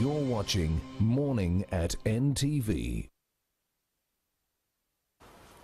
You're watching Morning at NTV.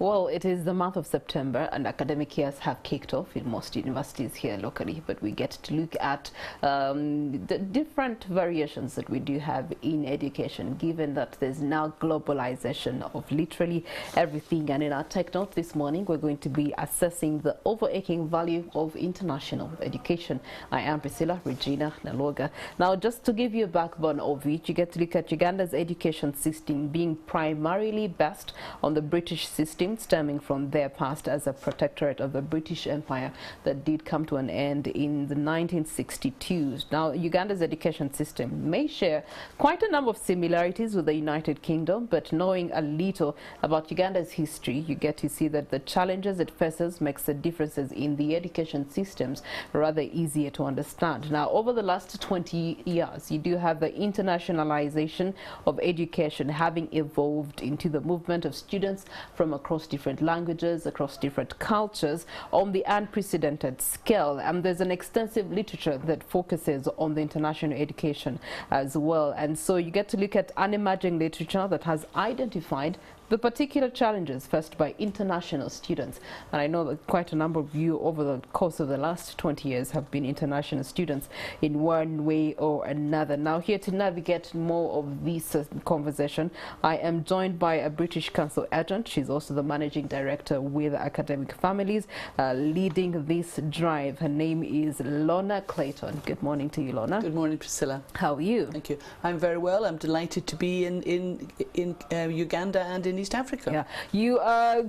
Well, it is the month of September and academic years have kicked off in most universities here locally, but we get to look at the different variations that we do have in education, given that there's now globalization of literally everything. And in our Tech Note this morning, we're going to be assessing the overarching value of international education. I am Priscilla Regina Naloga. Now, just to give you a backbone of it, you get to look at Uganda's education system being primarily based on the British system, stemming from their past as a protectorate of the British Empire that did come to an end in the 1962s. Now, Uganda's education system may share quite a number of similarities with the United Kingdom, but knowing a little about Uganda's history, you get to see that the challenges it faces makes the differences in the education systems rather easier to understand. Now, over the last 20 years, you do have the internationalization of education having evolved into the movement of students from across different languages, across different cultures on the unprecedented scale. And there's an extensive literature that focuses on the international education as well. And so you get to look at an emerging literature that has identified the particular challenges faced by international students. And I know that quite a number of you over the course of the last 20 years have been international students in one way or another. Now, here to navigate more of this conversation, I am joined by a British Council agent. She's also the managing director with Academic Families, leading this drive. Her name is Lorna Clayton. Good morning to you, Lorna. Good morning, Priscilla. How are you? Thank you. I'm very well. I'm delighted to be in Uganda and in East Africa. Yeah, you are,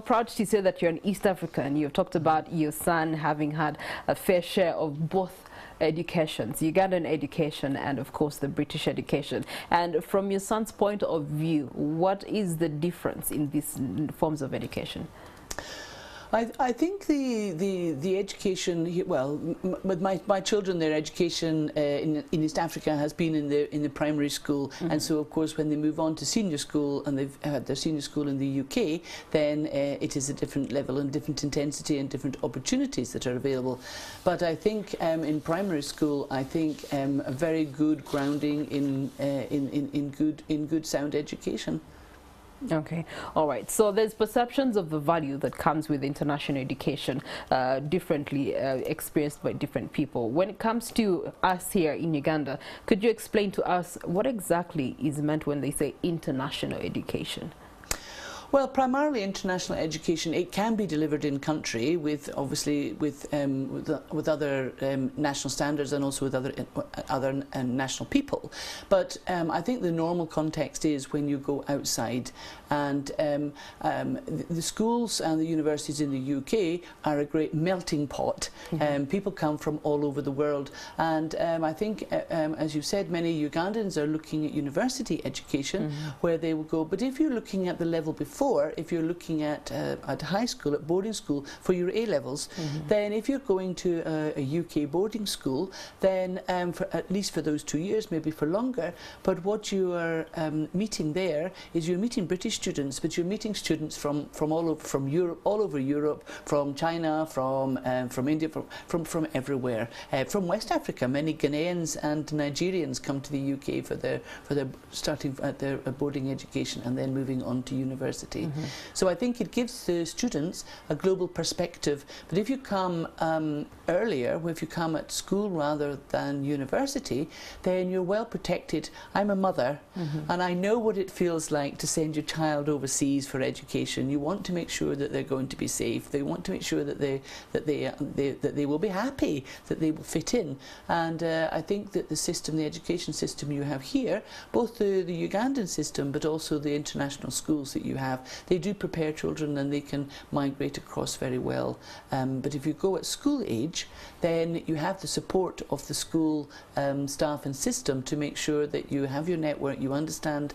proud to say that you're an East African. You've talked about your son having had a fair share of both educations, Ugandan education and of course the British education. And from your son's point of view, what is the difference in these forms of education? I think the education, well, with my children, their education in East Africa has been in the primary school, and so of course when they move on to senior school and they've had their senior school in the UK, then it is a different level and different intensity and different opportunities that are available. But I think in primary school, I think a very good grounding in good sound education. Okay, all right. So there's perceptions of the value that comes with international education, differently experienced by different people. When it comes to us here in Uganda, could you explain to us what exactly is meant when they say international education? Well, primarily international education. It can be delivered in country with obviously with other national standards and also with other national people. But I think the normal context is when you go outside, and the schools and the universities in the UK are a great melting pot. People come from all over the world, and I think, as you said, many Ugandans are looking at university education where they will go. But if you're looking at the level before, if you're looking at high school, at boarding school for your A-levels, then if you're going to a UK boarding school, then for at least for those 2 years, maybe for longer, but what you are meeting there is you're meeting British students, but you're meeting students from all over Europe, from China, from India, from everywhere, from West Africa. Many Ghanaians and Nigerians come to the UK for their starting at their boarding education and then moving on to university. So I think it gives the students a global perspective. But if you come earlier, if you come at school rather than university, then you're well protected. I'm a mother, and I know what it feels like to send your child overseas for education. You want to make sure that they're going to be safe. They want to make sure that they will be happy, that they will fit in. And I think that the system, the education system you have here, both the Ugandan system, but also the international schools that you have, they do prepare children and they can migrate across very well. But if you go at school age, then you have the support of the school staff and system to make sure that you have your network, you understand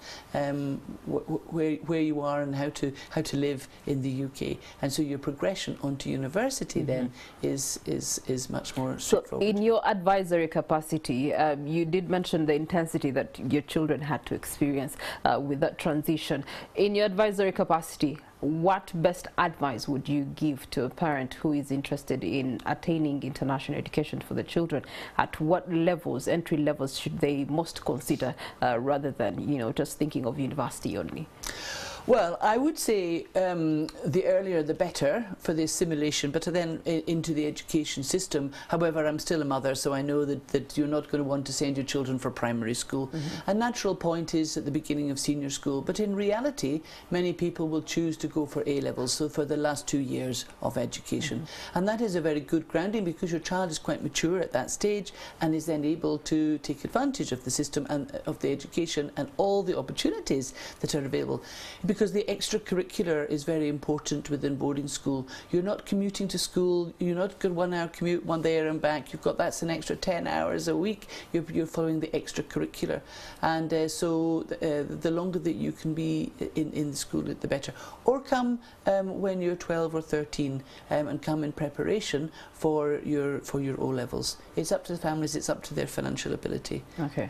where you are and how to live in the UK, and so your progression onto university then is much more straightforward. So in your advisory capacity, you did mention the intensity that your children had to experience with that transition. In your advisory capacity, what best advice would you give to a parent who is interested in attaining international education for the children? At what levels, entry levels, should they most consider rather than, you know, just thinking of university only? Well, I would say the earlier the better for the assimilation, but then into the education system. However, I'm still a mother, so I know that you're not going to want to send your children for primary school. A natural point is at the beginning of senior school, but in reality, many people will choose to go for A-levels, so for the last 2 years of education. And that is a very good grounding because your child is quite mature at that stage and is then able to take advantage of the system and of the education and all the opportunities that are available. Because the extracurricular is very important within boarding school. You're not commuting to school, you're not got 1 hour commute, one there and back, that's an extra 10 hours a week, you're following the extracurricular. And so the longer that you can be in the school, the better. Or come when you're 12 or 13 and come in preparation for your O-levels. It's up to the families, it's up to their financial ability. Okay.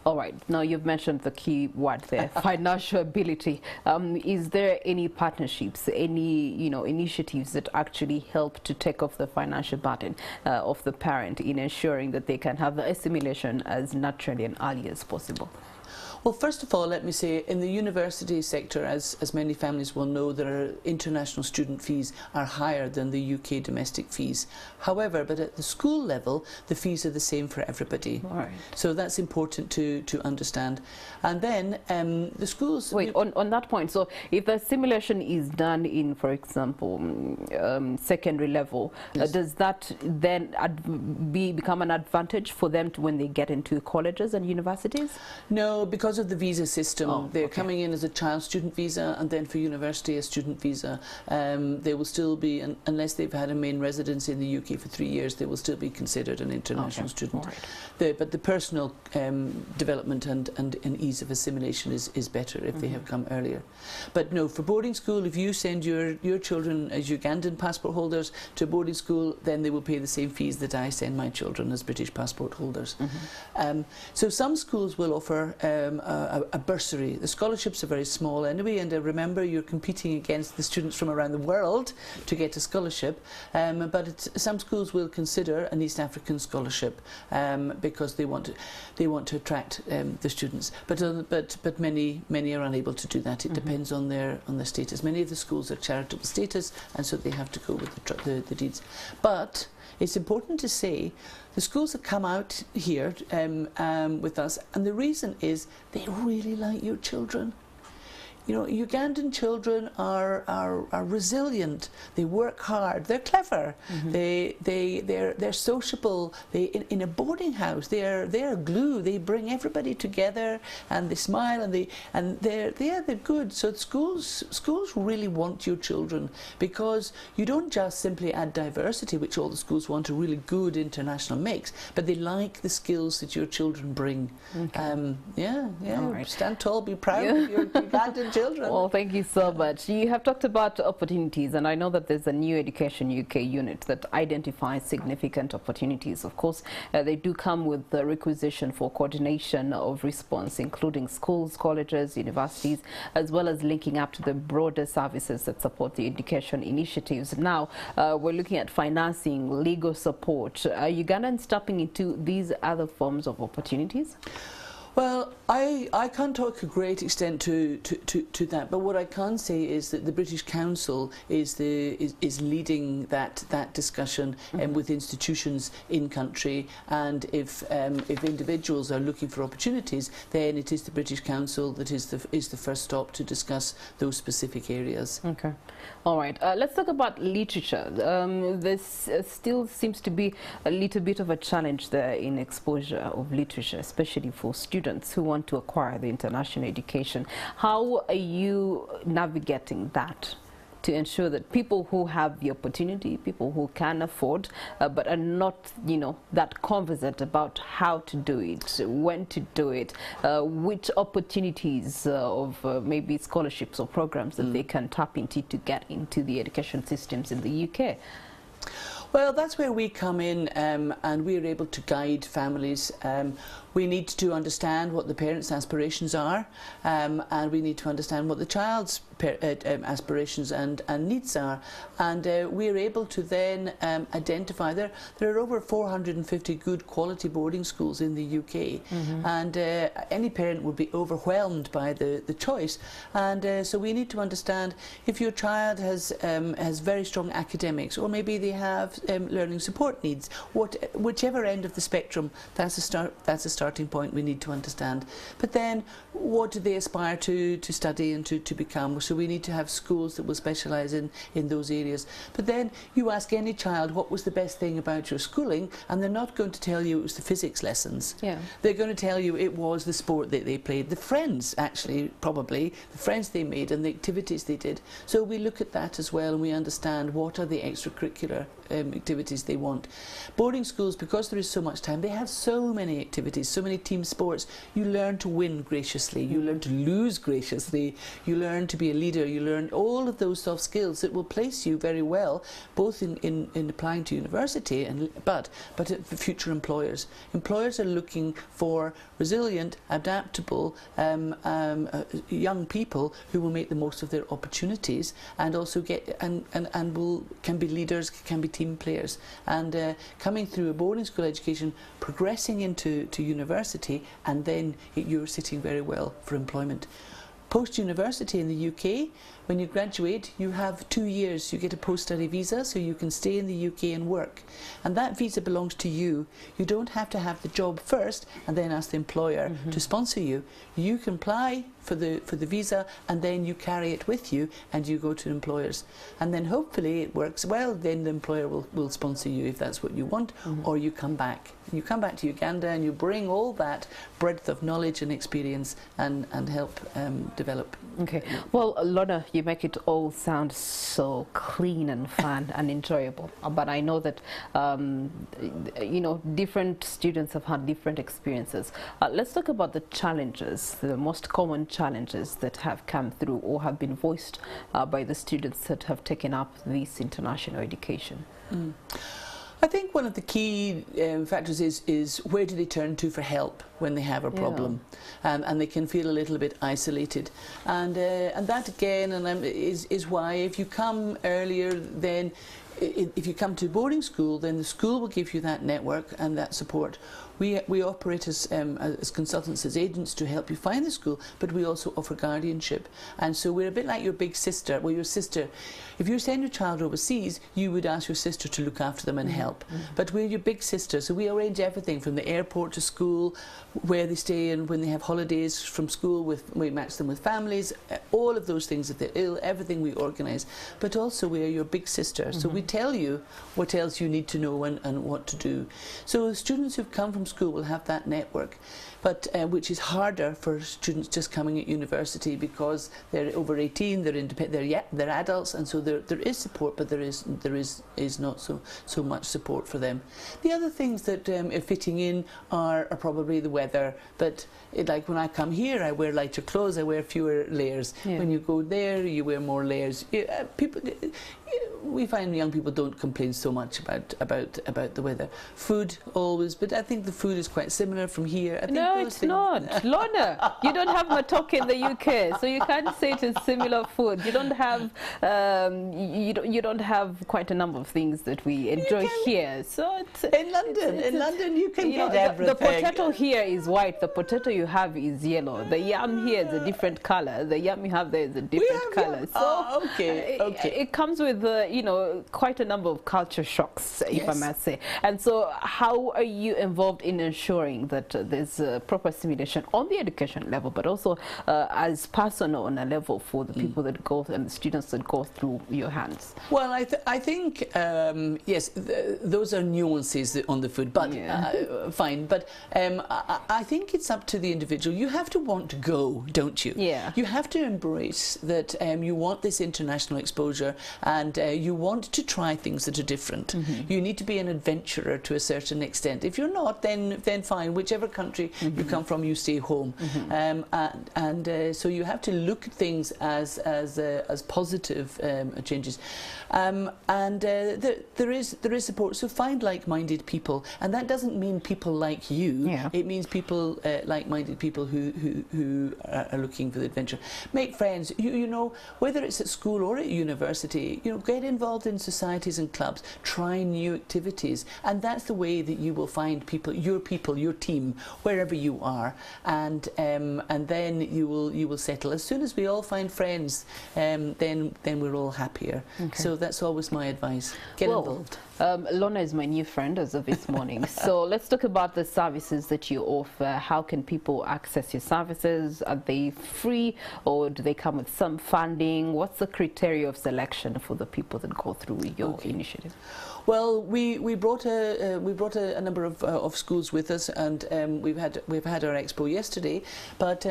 All right. Now you've mentioned the key word there, financial ability. Is there any partnerships, any initiatives that actually help to take off the financial burden of the parent in ensuring that they can have the assimilation as naturally and early as possible? Well, first of all, let me say, in the university sector, as many families will know, international student fees are higher than the UK domestic fees. However, but at the school level, the fees are the same for everybody. Right. So that's important to understand. And then the schools... Wait, on that point, so if the assimilation is done in, for example, secondary level, yes. Does that then become an advantage for them when they get into colleges and universities? No, because of the visa system. They're okay. coming in as a child student visa, and then for university a student visa. They will still be, unless they've had a main residence in the UK for 3 years, they will still be considered an international student. Right. But the personal development and ease of assimilation is better if they have come earlier. But no, for boarding school, if you send your children as Ugandan passport holders to boarding school, then they will pay the same fees that I send my children as British passport holders. So some schools will offer a bursary. The scholarships are very small anyway, and remember you're competing against the students from around the world to get a scholarship, but some schools will consider an East African scholarship because they want to attract the students, but many are unable to do that. It depends on their status. Many of the schools are charitable status, and so they have to go with the deeds. But it's important to say the schools have come out here with us, and the reason is they really like your children. You know, Ugandan children are resilient. They work hard. They're clever. They're sociable. In a boarding house, they're glue. They bring everybody together, and they smile, and they're good. So schools really want your children, because you don't just simply add diversity, which all the schools want, a really good international mix, but they like the skills that your children bring. Right. Stand tall, be proud of your Ugandan children. Well, thank you so much. You have talked about opportunities, and I know that there's a new Education UK unit that identifies significant opportunities. Of course, they do come with the requisition for coordination of response, including schools, colleges, universities, as well as linking up to the broader services that support the education initiatives. Now, we're looking at financing, legal support. Are Ugandans tapping into these other forms of opportunities? Well, I can't talk a great extent to that, but what I can say is that the British Council is leading that discussion with institutions in country, and if individuals are looking for opportunities, then it is the British Council that is the first stop to discuss those specific areas. Okay. All right. Let's talk about literature. This still seems to be a little bit of a challenge there in exposure of literature, especially for students who want to acquire the international education. How are you navigating that to ensure that people who have the opportunity, people who can afford, but are not, that conversant about how to do it, when to do it, which opportunities of maybe scholarships or programs that they can tap into to get into the education systems in the UK? Well, that's where we come in, and we're able to guide families. We need to understand what the parents' aspirations are, and we need to understand what the child's aspirations and needs are, and we're able to then identify. There are over 450 good quality boarding schools in the UK, and any parent would be overwhelmed by the choice, and so we need to understand if your child has very strong academics, or maybe they have learning support needs, whichever end of the spectrum, that's a starting point we need to understand. But then what do they aspire to study and to become? So we need to have schools that will specialise in those areas. But then you ask any child what was the best thing about your schooling, and they're not going to tell you it was the physics lessons. Yeah. They're going to tell you it was the sport that they played, the friends actually, probably, the friends they made and the activities they did. So we look at that as well, and we understand what are the extracurricular activities they want. Boarding schools, because there is so much time, they have so many activities, so many team sports. You learn to win graciously, you learn to lose graciously, you learn to be a leader, you learn all of those soft skills that will place you very well, both in applying to university but for future employers. Employers are looking for resilient, adaptable young people who will make the most of their opportunities, and also can be leaders, can be team players, and coming through a boarding school education, progressing into university, and then you're sitting very well for employment. Post-university in the UK, when you graduate, you have 2 years. You get a post-study visa, so you can stay in the UK and work. And that visa belongs to you. You don't have to have the job first and then ask the employer to sponsor you. You can apply for the visa, and then you carry it with you and you go to employers. And then hopefully it works well, then the employer will sponsor you if that's what you want, or you come back. You come back to Uganda and you bring all that breadth of knowledge and experience and help develop. Okay. Well, Lorna, you make it all sound so clean and fun and enjoyable. But I know that, you know, different students have had different experiences. Let's talk about the challenges, the most common challenges that have come through or have been voiced by the students that have taken up this international education. I think one of the key factors is where do they turn to for help when they have a problem, and they can feel a little bit isolated, and that again is why if you come earlier, then if you come to boarding school, then the school will give you that network and that support. We operate as consultants, as agents, to help you find the school, but we also offer guardianship, and so we're a bit like your big sister. Well, your sister, if you send your child overseas, you would ask your sister to look after them and help. But we're your big sister, so we arrange everything from the airport to school, where they stay, and when they have holidays from school, we match them with families, all of those things. If they're ill, everything we organise. But also we are your big sister, so we tell you what else you need to know and what to do. So students who've come from school will have that network, but which is harder for students just coming at university, because they're over 18, they're independent, they're adults, and so there is support, but there is not so much support for them. The other things that are fitting in are probably the weather, but like when I come here, I wear lighter clothes, I wear fewer layers. When you go there, you wear more layers. We find young people don't complain so much about the weather. Food always, but I think the food is quite similar from here. I think no, it's not. Lorna, you don't have matoke in the UK, so you can't say it is similar food. You don't have you don't have quite a number of things that we enjoy here. So it's, in London you can get everything. The potato here is white. The potato you have is yellow. The yam here is a different color. The yam you have there is a different color. So okay. It comes with you know, quite a number of culture shocks, if I must say. And so how are you involved in ensuring that there's proper assimilation on the education level, but also as personal on a level for the people that go and the students that go through your hands? Well, I think yes, those are nuances on the food, but fine. But I think it's up to the individual. You have to want to go, don't you? Yeah. You have to embrace that you want this international exposure, and you want to try things that are different. You need to be an adventurer to a certain extent. If you're not, then fine. Whichever country you come from, you stay home. So you have to look at things as positive changes. There is support. So find like-minded people, and that doesn't mean people like you. Yeah. It means people like-minded people who are looking for the adventure. Make friends. You know, whether it's at school or at university, you know, get involved in societies and clubs. Try new activities, and that's the way that you will find people, your team, wherever you are, and then you will settle. As soon as we all find friends, then we're all happier. Okay. So that's always my advice. Get involved. Lorna is my new friend as of this morning. So let's talk about the services that you offer. How can people access your services? Are they free, or do they come with some funding? What's the criteria of selection for the people that go through your initiative? Well, we brought a number of schools with us, and we've had our expo yesterday. But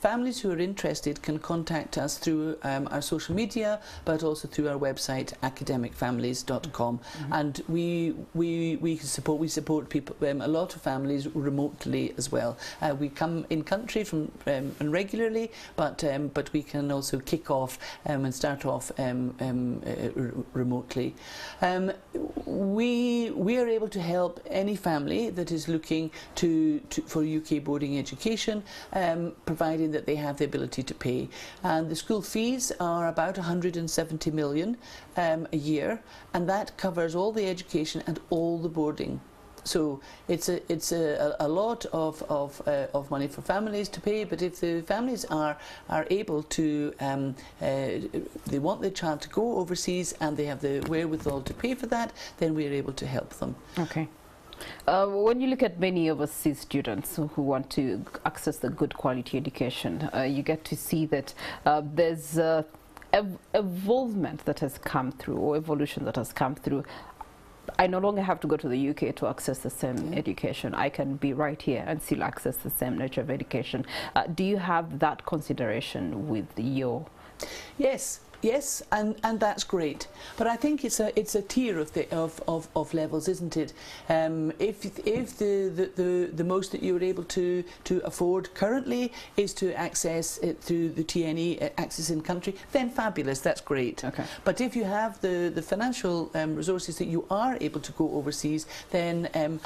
families who are interested can contact us through our social media, but also through our website academicfamilies.com. And we support people, a lot of families remotely as well. We come in country from and regularly, but we can also kick off and start off remotely. We are able to help any family that is looking for UK boarding education, providing that they have the ability to pay. And the school fees are about 170 million a year, and that covers all the education and all the boarding. So it's a lot of money for families to pay, but if the families are able to, they want their child to go overseas and they have the wherewithal to pay for that, then we're able to help them. Okay. When you look at many overseas students who want to access the good quality education, you get to see that there's evolvement that has come through, or evolution that has come through. I no longer have to go to the UK to access the same education. I can be right here and still access the same nature of education. Do you have that consideration with your... Yes, and that's great. But I think it's a tier of levels, isn't it? If the most that you're able to afford currently is to access it through the TNE, access in country, then fabulous, that's great. Okay. But if you have the financial resources that you are able to go overseas, then and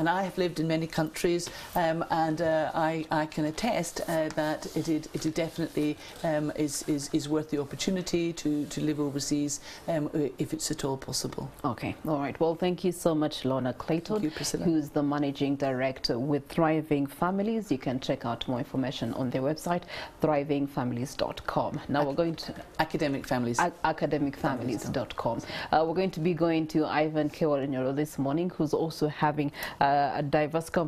I have lived in many countries, and I can attest that it definitely is worth the opportunity to live overseas if it's at all possible. Okay, all right. Well, thank you so much, Lorna Clayton, who's the Managing Director with Thriving Families. You can check out more information on their website, thrivingfamilies.com. Now we're going to... Academic Families. Academicfamilies.com. We're going to be going to Ivan Kewalinyo this morning, who's also having a diverse conversation